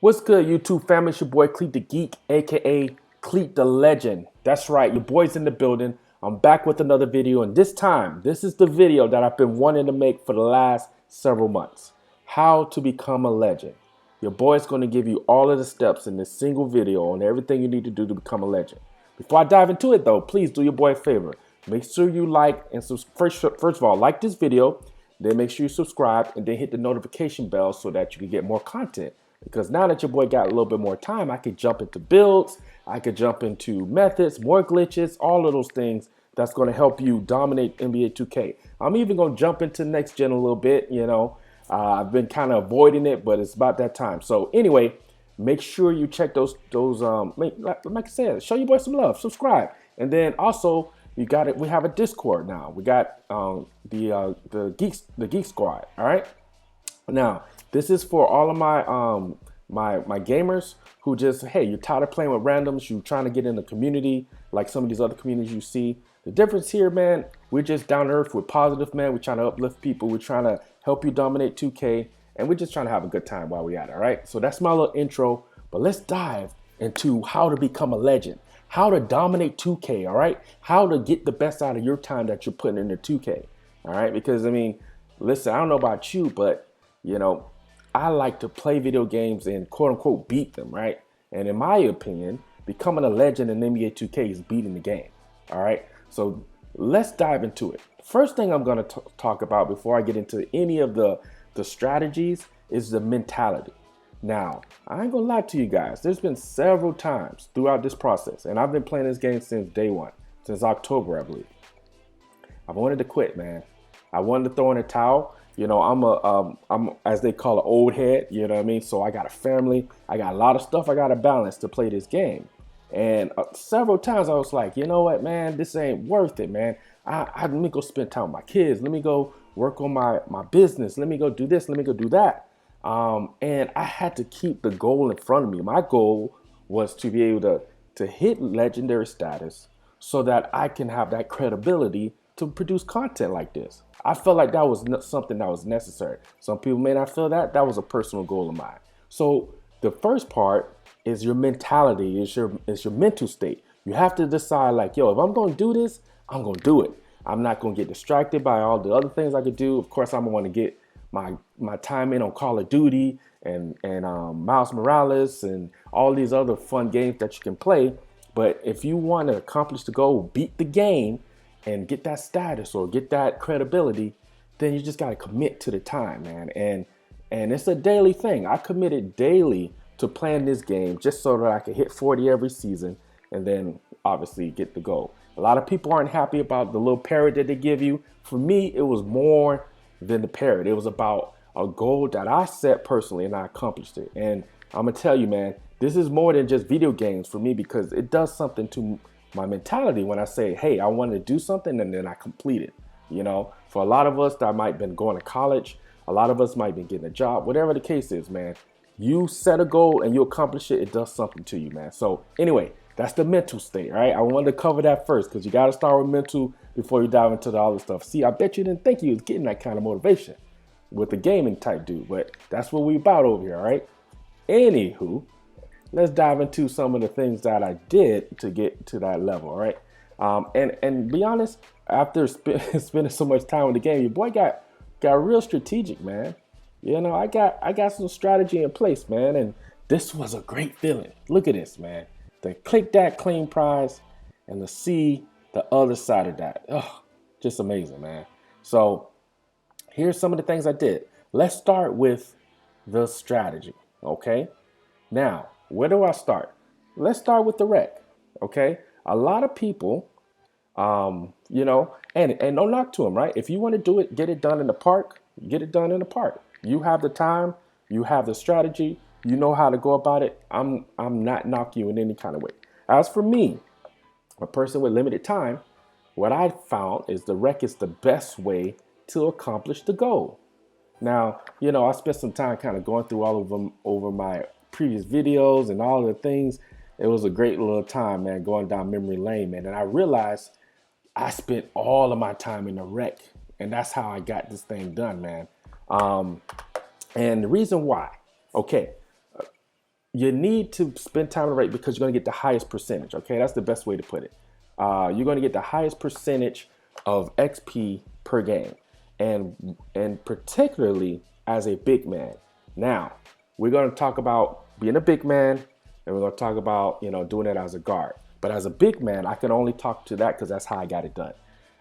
What's good, YouTube family? It's your boy Cleet the Geek, aka Cleet the Legend. That's right, your boy's in the building. I'm back with another video, and this time, this is the video that I've been wanting to make for the last several months. How to become a legend. Your boy's going to give you all of the steps in this single video on everything you need to do to become a legend. Before I dive into it, though, please do your boy a favor. Make sure you like and first of all, like this video, then make sure you subscribe, and then hit the notification bell so that you can get more content. Because now that your boy got a little bit more time, I could jump into builds, I could jump into methods, more glitches, all of those things that's going to help you dominate NBA 2K. I'm even going to jump into next gen a little bit, I've been kind of avoiding it, but it's about that time. So anyway, make sure you check like I said, show your boy some love, subscribe. And then also, we have a Discord now. We got the Geek Squad, all right? Now, this is for all of my gamers who just, hey, you're tired of playing with randoms, you're trying to get in the community like some of these other communities you see. The difference here, man, we're just down to earth, we're positive, man. We're trying to uplift people, we're trying to help you dominate 2K, and we're just trying to have a good time while we're at it, all right? So that's my little intro, but let's dive into how to become a legend, how to dominate 2K, all right? How to get the best out of your time that you're putting into 2K, all right? Because, I mean, listen, I don't know about you, but I like to play video games and quote unquote beat them, right? And in my opinion, becoming a legend in NBA 2K is beating the game. All right. So let's dive into it. First thing I'm going to talk about before I get into any of the strategies is the mentality. Now, I ain't gonna lie to you guys. There's been several times throughout this process, and I've been playing this game since day one, since October, I believe. I've wanted to quit, man. I wanted to throw in a towel. I'm as they call it, old head. You know what I mean? So I got a family. I got a lot of stuff I got to balance to play this game. And several times I was like, you know what, man, this ain't worth it, man. Let me go spend time with my kids. Let me go work on my business. Let me go do this. Let me go do that. And I had to keep the goal in front of me. My goal was to be able to hit legendary status so that I can have that credibility to produce content like this. I felt like that was something that was necessary. Some people may not feel that. That was a personal goal of mine. So the first part is your mentality, is your mental state. You have to decide like, yo, if I'm going to do this, I'm going to do it. I'm not going to get distracted by all the other things I could do. Of course, I'm going to want to get my time in on Call of Duty and Miles Morales and all these other fun games that you can play. But if you want to accomplish the goal, beat the game, and get that status or get that credibility, then you just got to commit to the time, man. And it's a daily thing. I committed daily to playing this game just so that I could hit 40 every season and then obviously get the goal. A lot of people aren't happy about the little parrot that they give you. For me, it was more than the parrot. It was about a goal that I set personally and I accomplished it. And I'm gonna tell you, man, this is more than just video games for me because it does something to my mentality when I say, hey, I want to do something and then I complete it. For a lot of us that might have been going to college, a lot of us might be getting a job, whatever the case is, man, you set a goal and you accomplish it, it does something to you, man. So anyway, that's the mental state, right? I wanted to cover that first because you got to start with mental before you dive into the other stuff. See, I bet you didn't think you was getting that kind of motivation with the gaming type dude, but that's what we about over here, all right? Anywho, let's dive into some of the things that I did to get to that level, all right? And be honest, after spending so much time with the game, your boy got real strategic, man. I got some strategy in place, man, and this was a great feeling. Look at this, man. To click that clean prize and to see the other side of that. Oh, just amazing, man. So here's some of the things I did. Let's start with the strategy, okay? Now, where do I start? Let's start with the rec, okay? A lot of people, and no knock to them, right? If you want to do it, get it done in the park, get it done in the park. You have the time, you have the strategy, you know how to go about it. I'm not knocking you in any kind of way. As for me, a person with limited time, what I found is the rec is the best way to accomplish the goal. Now, I spent some time kind of going through all of them over my previous videos and all the things. It was a great little time, man, going down memory lane, man. And I realized I spent all of my time in the rec, and that's how I got this thing done, man. And the reason why, okay, you need to spend time on the rate because you're going to get the highest percentage. Okay, that's the best way to put it. You're going to get the highest percentage of XP per game, and particularly as a big man. Now, we're going to talk about being a big man, and we're going to talk about doing it as a guard. But as a big man, I can only talk to that because that's how I got it done.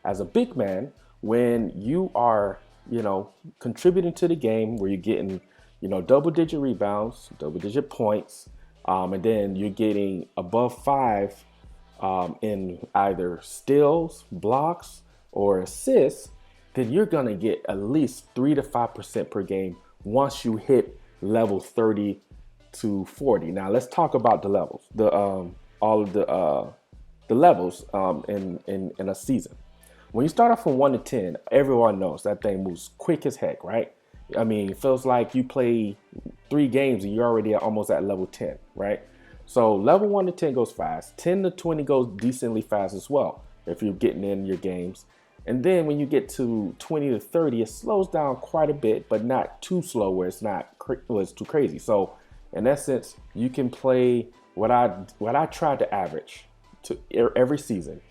As a big man, when you are contributing to the game, where you're getting double digit rebounds, double digit points, and then you're getting above five in either steals, blocks, or assists, then you're gonna get at least 3 to 5% per game once you hit level 30 to 40. Now let's talk about the levels, the all of the levels in a season. When you start off from 1 to 10, everyone knows that thing moves quick as heck, right? I mean, it feels like you play 3 games and you're already almost at level 10, right? So level 1 to 10 goes fast. 10 to 20 goes decently fast as well if you're getting in your games. And then when you get to 20 to 30, it slows down quite a bit, but not too slow where it's too crazy. So in essence, you can play what I tried to average to every season.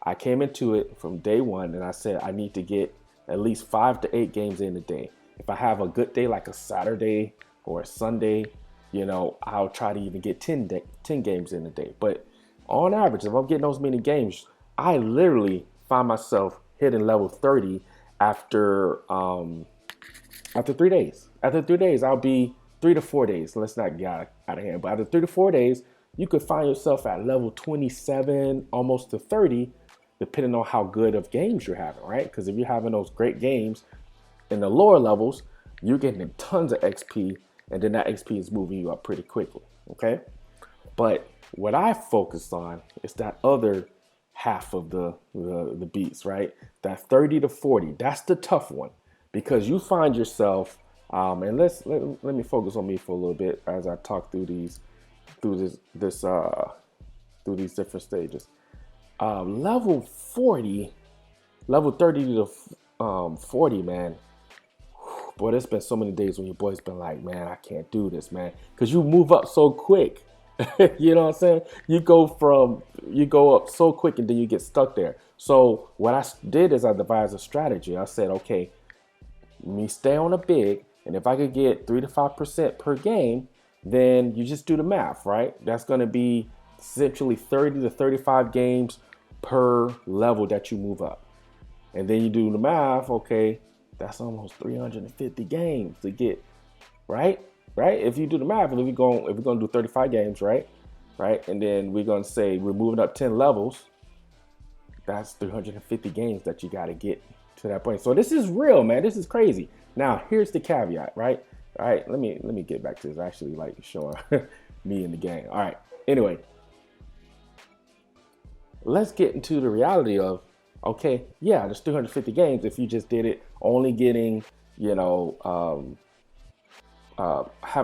I came into it from day one and I said I need to get at least 5 to 8 games in a day. If I have a good day like a Saturday or a Sunday, I'll try to even get 10 games in a day. But on average, if I'm getting those many games, I literally find myself hitting level 30 after 3 days. After 3 days, I'll be 3 to 4 days. Let's not get out of hand. But after 3 to 4 days, you could find yourself at level 27, almost to 30, depending on how good of games you're having, right? Because if you're having those great games in the lower levels, you're getting tons of XP, and then that XP is moving you up pretty quickly, okay? But what I focused on is that other half of the beats, right? That 30 to 40, that's the tough one, because you find yourself, and let me focus on me for a little bit as I talk through these different stages. Level 40, level 30 to 40, man. Boy, there's been so many days when your boy's been like, man, I can't do this, man, because you move up so quick. You know what I'm saying? You go up so quick and then you get stuck there. So what I did is I devised a strategy. I said, okay, let me stay on a big, and if I could get 3 to 5% per game, then you just do the math, right? That's going to be essentially 30 to 35 games per level that you move up. And then you do the math, okay, that's almost 350 games to get, right? Right? If you do the math, and if we're going to do 35 games, right? Right? And then we're going to say we're moving up 10 levels, that's 350 games that you got to get to that point. So this is real, man. This is crazy. Now, here's the caveat, right? All right, let me get back to this. I actually like showing me in the game. All right. Anyway, let's get into the reality of, okay, yeah, there's 350 games if you just did it only getting, having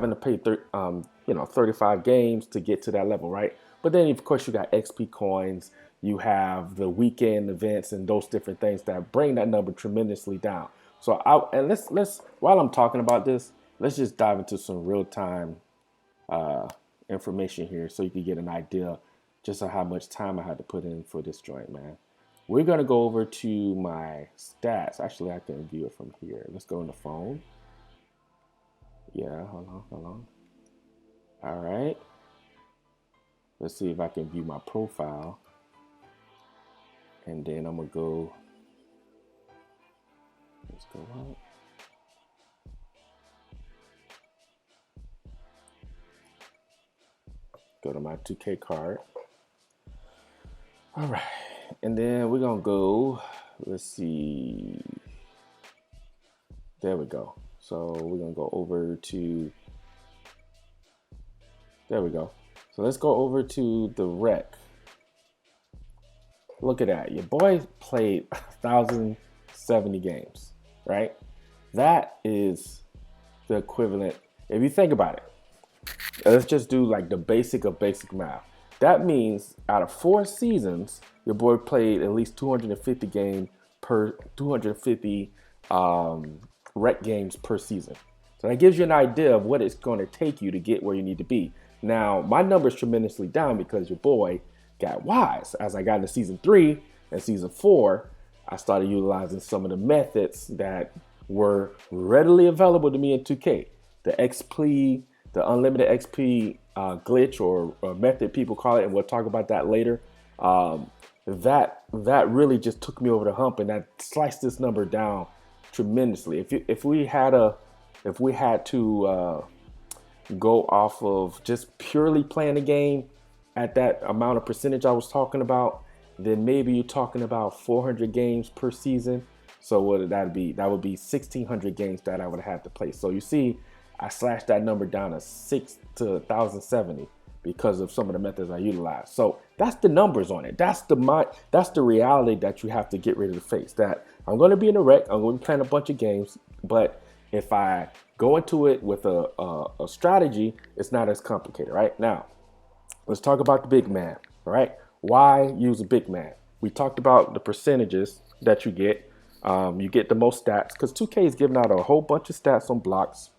to pay 35 games to get to that level, right? But then of course you got XP coins, you have the weekend events and those different things that bring that number tremendously down. So let's while I'm talking about this, let's just dive into some real time information here so you can get an idea just of how much time I had to put in for this joint, man. We're gonna go over to my stats. Actually, I can view it from here. Let's go on the phone. Yeah, hold on. All right. Let's see if I can view my profile. And then I'm gonna go, let's go out. Go to my 2K card. All right. And then we're gonna go, let's see. There we go. So we're gonna go over to, there we go. So let's go over to the rec. Look at that. Your boy played 1,070 games, right? That is the equivalent. If you think about it, let's just do like the basic of basic math. That means out of 4 seasons, your boy played at least 250 games per 250 rec games per season. So So that gives you an idea of what it's going to take you to get where you need to be. Now, my number's tremendously down because your boy got wise. As I got into season 3 and season 4, I started utilizing some of the methods that were readily available to me in 2K. The XP, the unlimited XP glitch or method people call it, and we'll talk about that later. That really just took me over the hump, and that sliced this number down tremendously. If we had to go off of just purely playing the game at that amount of percentage I was talking about, then maybe you're talking about 400 games per season. So what would that be? That would be 1,600 games that I would have to play. So you see, I slashed that number down to 1,070 because of some of the methods I utilize. So that's the numbers on it. That's the reality that you have to get ready to face. That I'm going to be in a wreck. I'm going to be playing a bunch of games, but if I go into it with a strategy, it's not as complicated. Right now, let's talk about the big man. Right? Why use a big man? We talked about the percentages that you get. You get the most stats because 2K is giving out a whole bunch of stats on blocks.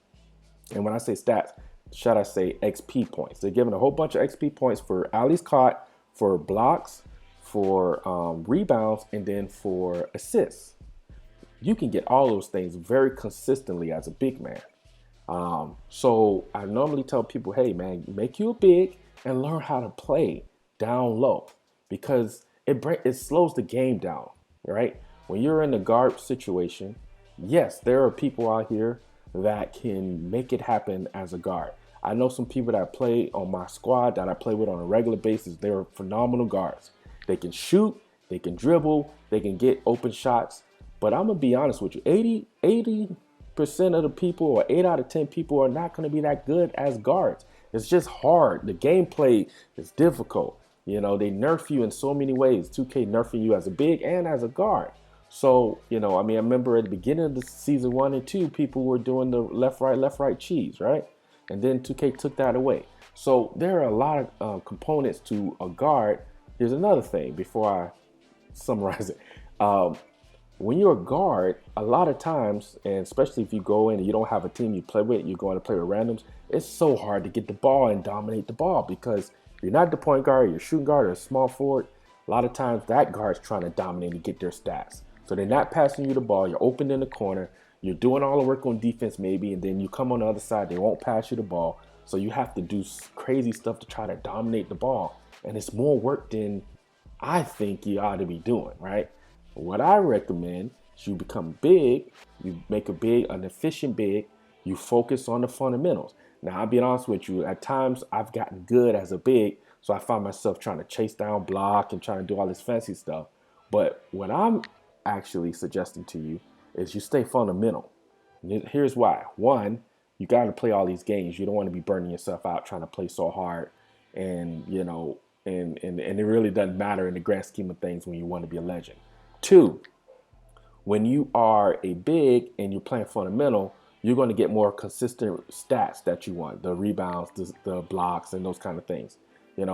And when I say stats, should I say XP points? They're giving a whole bunch of XP points for alleys caught, for blocks, for rebounds, and then for assists. You can get all those things very consistently as a big man. So I normally tell people, hey man, make you a big and learn how to play down low because it slows the game down, right? When you're in a guard situation, yes, there are people out here that can make it happen as a guard. I know some people that play on my squad that I play with on a regular basis. They're phenomenal guards. They can shoot, they can dribble, they can get open shots. But I'm going to be honest with you, 80% of the people, or 8 out of 10 people, are not going to be that good as guards. It's just hard. The gameplay is difficult. You know, they nerf you in so many ways. 2K nerfing you as a big and as a guard. So, I remember at the beginning of the season 1 and 2, people were doing the left, right cheese, right? And then 2K took that away. So there are a lot of components to a guard. Here's another thing before I summarize it. When you're a guard, a lot of times, and especially if you go in and you don't have a team you play with, you're going to play with randoms, it's so hard to get the ball and dominate the ball because you're not the point guard, you're a shooting guard or a small forward. A lot of times that guard's trying to dominate and get their stats. So they're not passing you the ball, you're open in the corner, you're doing all the work on defense maybe, and then you come on the other side, they won't pass you the ball. So you have to do crazy stuff to try to dominate the ball. And it's more work than I think you ought to be doing, right? What I recommend is you become big, you make an efficient big, you focus on the fundamentals. Now, I'll be honest with you, at times I've gotten good as a big, so I find myself trying to chase down block and trying to do all this fancy stuff. But what I'm actually suggesting to you is you stay fundamental. Here's why. One, you got to play all these games. You don't want to be burning yourself out trying to play so hard, and and it really doesn't matter in the grand scheme of things when you want to be a legend. Two, when you are a big and you're playing fundamental, you're going to get more consistent stats that you want, the rebounds, the blocks, and those kind of things.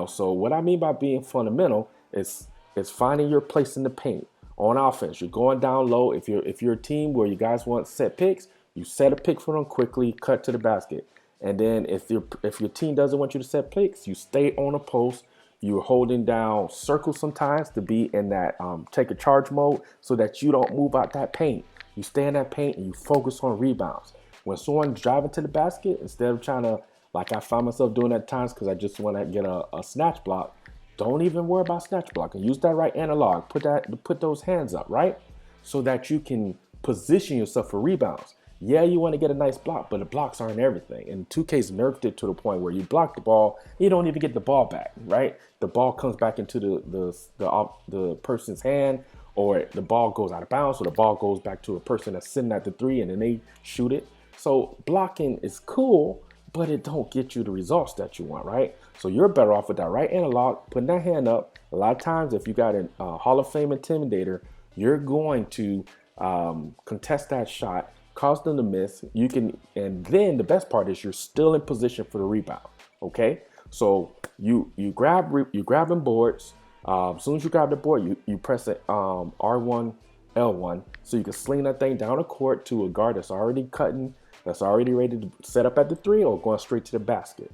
So what I mean by being fundamental is finding your place in the paint. On offense, you're going down low. If you're a team where you guys want set picks, you set a pick for them quickly, cut to the basket. And then if your team doesn't want you to set picks, you stay on a post. You're holding down circles sometimes to be in that take a charge mode so that you don't move out that paint. You stay in that paint and you focus on rebounds. When someone's driving to the basket, instead of trying to, like I find myself doing at times because I just want to get a snatch block, don't even worry about snatch block and use that right analog. Put those hands up, right? So that you can position yourself for rebounds. Yeah, you want to get a nice block, but the blocks aren't everything. And 2K's nerfed it to the point where you block the ball, you don't even get the ball back, right? The ball comes back into the person's hand, or the ball goes out of bounds, or the ball goes back to a person that's sitting at the 3 and then they shoot it. So blocking is cool, but it don't get you the results that you want, right? So you're better off with that right analog, putting that hand up. A lot of times, if you got a Hall of Fame intimidator, you're going to contest that shot, cause them to miss. And then the best part is you're still in position for the rebound. Okay, so you're grabbing boards. As soon as you grab the board, you press it R1, L1, so you can sling that thing down the court to a guard that's already cutting that's already ready to set up at the 3 or going straight to the basket.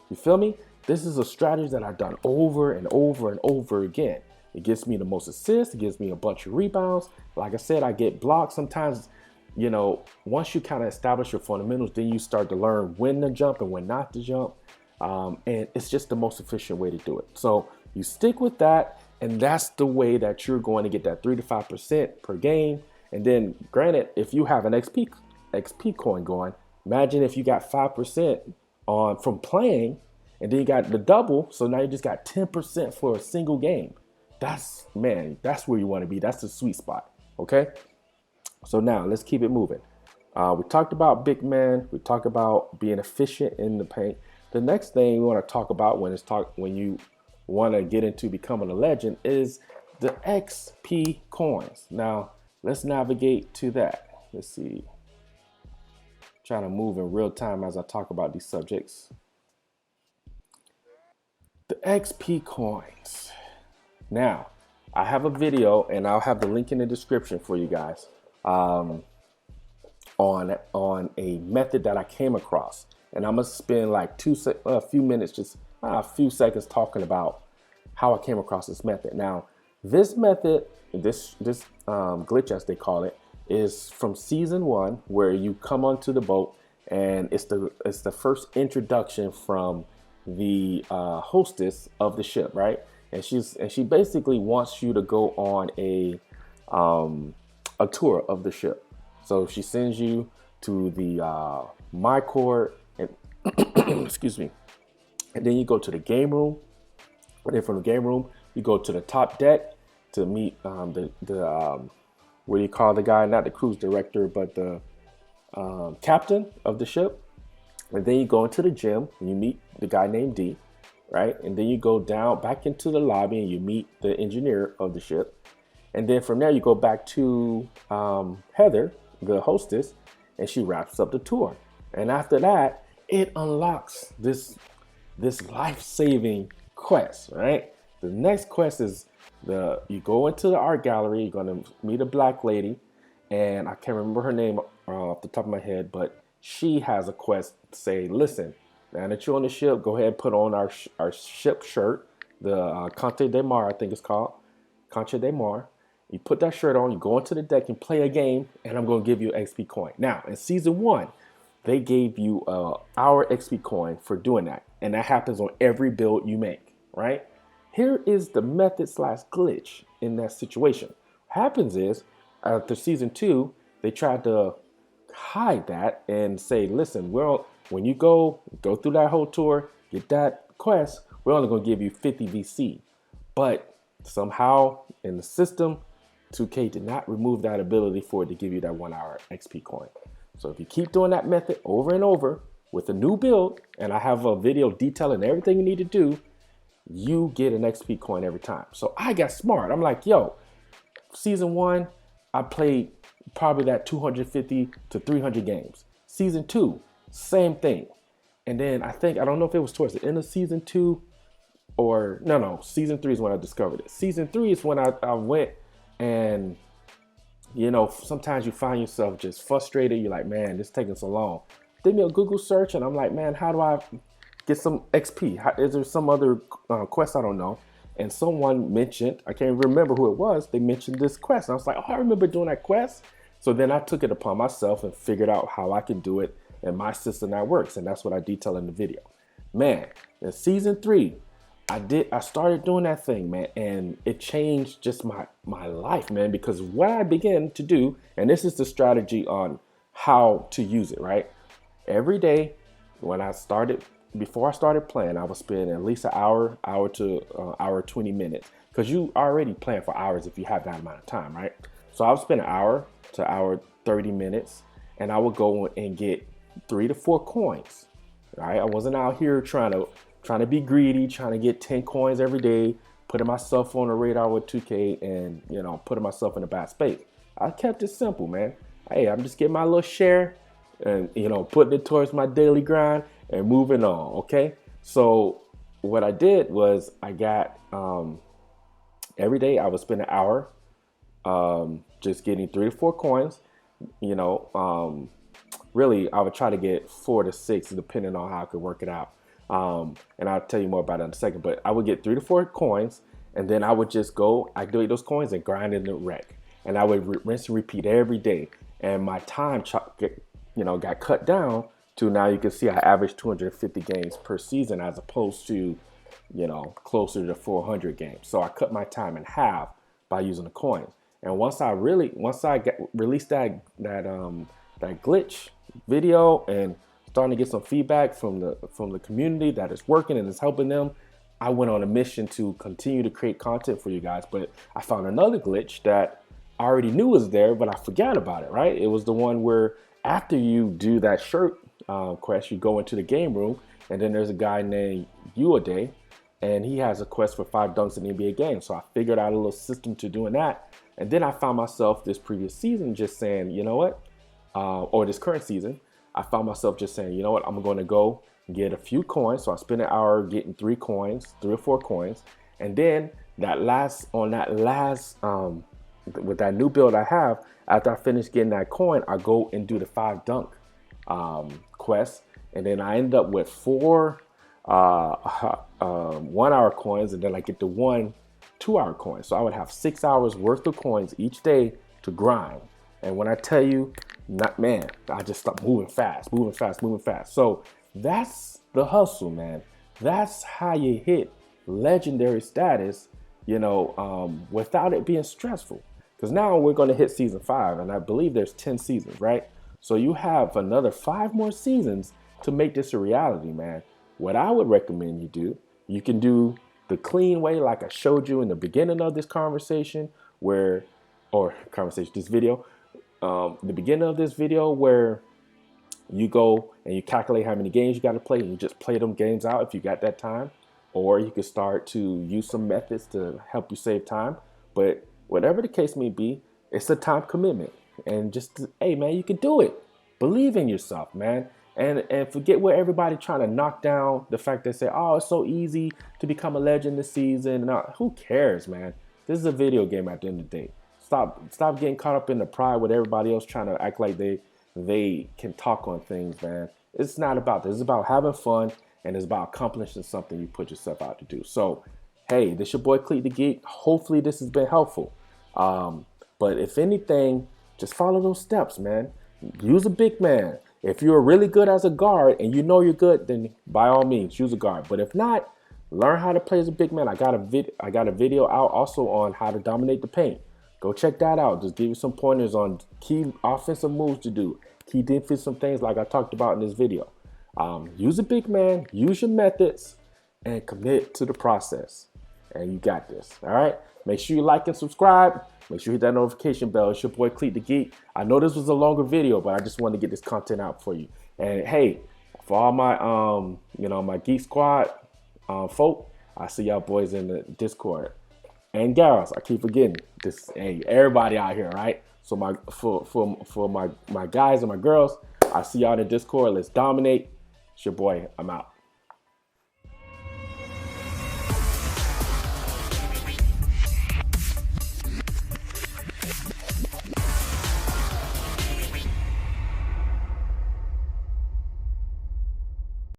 You feel me? This is a strategy that I've done over and over and over again. It gets me the most assists. It gives me a bunch of rebounds. Like I said, I get blocked sometimes. Once you kind of establish your fundamentals, then you start to learn when to jump and when not to jump. And it's just the most efficient way to do it. So you stick with that, and that's the way that you're going to get that 3 to 5% per game. And then, granted, if you have an XP coin going, imagine if you got 5% from playing, and then you got the double. So now you just got 10% for a single game. That's where you want to be. That's the sweet spot. Okay. So now let's keep it moving. We talked about big man. We talked about being efficient in the paint. The next thing we want to talk about when you want to get into becoming a legend is the XP coins. Now let's navigate to that. Let's see. Trying to move in real time as I talk about these subjects. The XP coins. Now, I have a video, and I'll have the link in the description for you guys on a method that I came across, and I'm gonna spend like a few minutes, just a few seconds, talking about how I came across this method. Now, this method, this glitch as they call it, is from season 1, where you come onto the boat, and it's the first introduction from the hostess of the ship, right? And she basically wants you to go on a tour of the ship. So she sends you to the my court, and excuse me, and then you go to the game room. And then from the game room, you go to the top deck to meet what do you call the guy? Not the cruise director, but the captain of the ship. And then you go into the gym and you meet the guy named D, right? And then you go down back into the lobby and you meet the engineer of the ship. And then from there you go back to Heather, the hostess, and she wraps up the tour. And after that, it unlocks this life-saving quest, right? The next quest is you go into the art gallery. You're gonna meet a black lady, and I can't remember her name off the top of my head, but she has a quest to say, listen, now that you're on the ship, go ahead and put on our ship shirt, the Conte de Mar, I think it's called, Concha de Mar. You put that shirt on, you go into the deck and play a game, and I'm going to give you an XP coin. Now, in season 1, they gave you our XP coin for doing that, and that happens on every build you make, right? Here is the method / glitch in that situation. What happens is, after season 2, they tried to hide that and say, listen, when you go through that whole tour, get that quest, we're only going to give you 50 VC. But somehow in the system, 2K did not remove that ability for it to give you that 1 hour XP coin. So if you keep doing that method over and over with a new build, and I have a video detailing everything you need to do, you get an XP coin every time. So I got smart. I'm like, yo, season 1, I played probably that 250 to 300 games. Season 2, same thing. And then I don't know if it was towards the end of season 2 or no, season 3 is when I discovered it. Season 3 is when I went, and sometimes you find yourself just frustrated. You're like, man, this is taking so long. Did me a Google search, and I'm like, man, how do I get some XP? Is there some other quest I don't know? And someone mentioned, I can't remember who it was, they mentioned this quest. And I was like, oh, I remember doing that quest. So then I took it upon myself and figured out how I can do it in my system that works. And that's what I detail in the video. Man, in season 3, I started doing that thing, man, and it changed just my life, man, because what I began to do, and this is the strategy on how to use it, right? Every day before I started playing, I would spend at least an hour to hour 20 minutes, because you already playing for hours if you have that amount of time, right? So I would spend an hour to hour 30 minutes, and I would go and get 3 to 4 coins, right? I wasn't out here trying to be greedy, trying to get 10 coins every day, putting myself on the radar with 2K and, putting myself in a bad space. I kept it simple, man. Hey, I'm just getting my little share and, putting it towards my daily grind and moving on, okay? So what I did was I got, every day I would spend an hour just getting 3 to 4 coins, really, I would try to get 4 to 6, depending on how I could work it out. And I'll tell you more about it in a second. But I would get 3 to 4 coins, and then I would just go activate those coins and grind in the wreck. And I would rinse and repeat every day. And my time, got cut down to now you can see I average 250 games per season as opposed to, closer to 400 games. So I cut my time in half by using the coins. And once I released that glitch video and starting to get some feedback from the community that is working and is helping them, I went on a mission to continue to create content for you guys. But I found another glitch that I already knew was there, but I forgot about it, right? It was the one where after you do that shirt quest, you go into the game room, and then there's a guy named Uade, and he has a quest for 5 dunks in the NBA game. So I figured out a little system to doing that. And then I found myself this previous season just saying, you know what? Or this current season, I found myself just saying, you know what? I'm going to go get a few coins. So I spend an hour getting 3 or 4 coins. And then with that new build I have, after I finish getting that coin, I go and do the 5 dunk quest. And then I end up with 4 1 hour coins, and then I get the 1 2-hour coin. So I would have 6 hours worth of coins each day to grind. And when I tell you, I just start moving fast. So that's the hustle, man. That's how you hit legendary status, without it being stressful. Because now we're going to hit season 5, and I believe there's 10 seasons, right? So you have another 5 more seasons to make this a reality, man. What I would recommend you do, you can do the clean way like I showed you in the beginning of this this video, the beginning of this video where you go and you calculate how many games you got to play and you just play them games out if you got that time. Or you can start to use some methods to help you save time. But whatever the case may be, it's a time commitment. And hey, man, you can do it. Believe in yourself, man. And forget what everybody trying to knock down the fact they say, oh, it's so easy to become a legend this season. No, who cares, man? This is a video game at the end of the day. Stop getting caught up in the pride with everybody else trying to act like they can talk on things, man. It's not about this. It's about having fun, and it's about accomplishing something you put yourself out to do. So, hey, this your boy Cleet the Geek. Hopefully this has been helpful. But if anything, just follow those steps, man. Use a big man. If you're really good as a guard and you know you're good, then by all means, use a guard. But if not, learn how to play as a big man. I got a video out also on how to dominate the paint. Go check that out. Just give you some pointers on key offensive moves to do, key defensive things like I talked about in this video. Use a big man, use your methods, and commit to the process. And you got this, all right? Make sure you like and subscribe. Make sure you hit that notification bell. It's your boy Cleet the Geek. I know this was a longer video, but I just wanted to get this content out for you. And hey, for all my my Geek Squad folk, I see y'all boys in the Discord. And gals, I keep forgetting this. Hey, everybody out here, right? So for my guys and my girls, I see y'all in the Discord. Let's dominate. It's your boy. I'm out.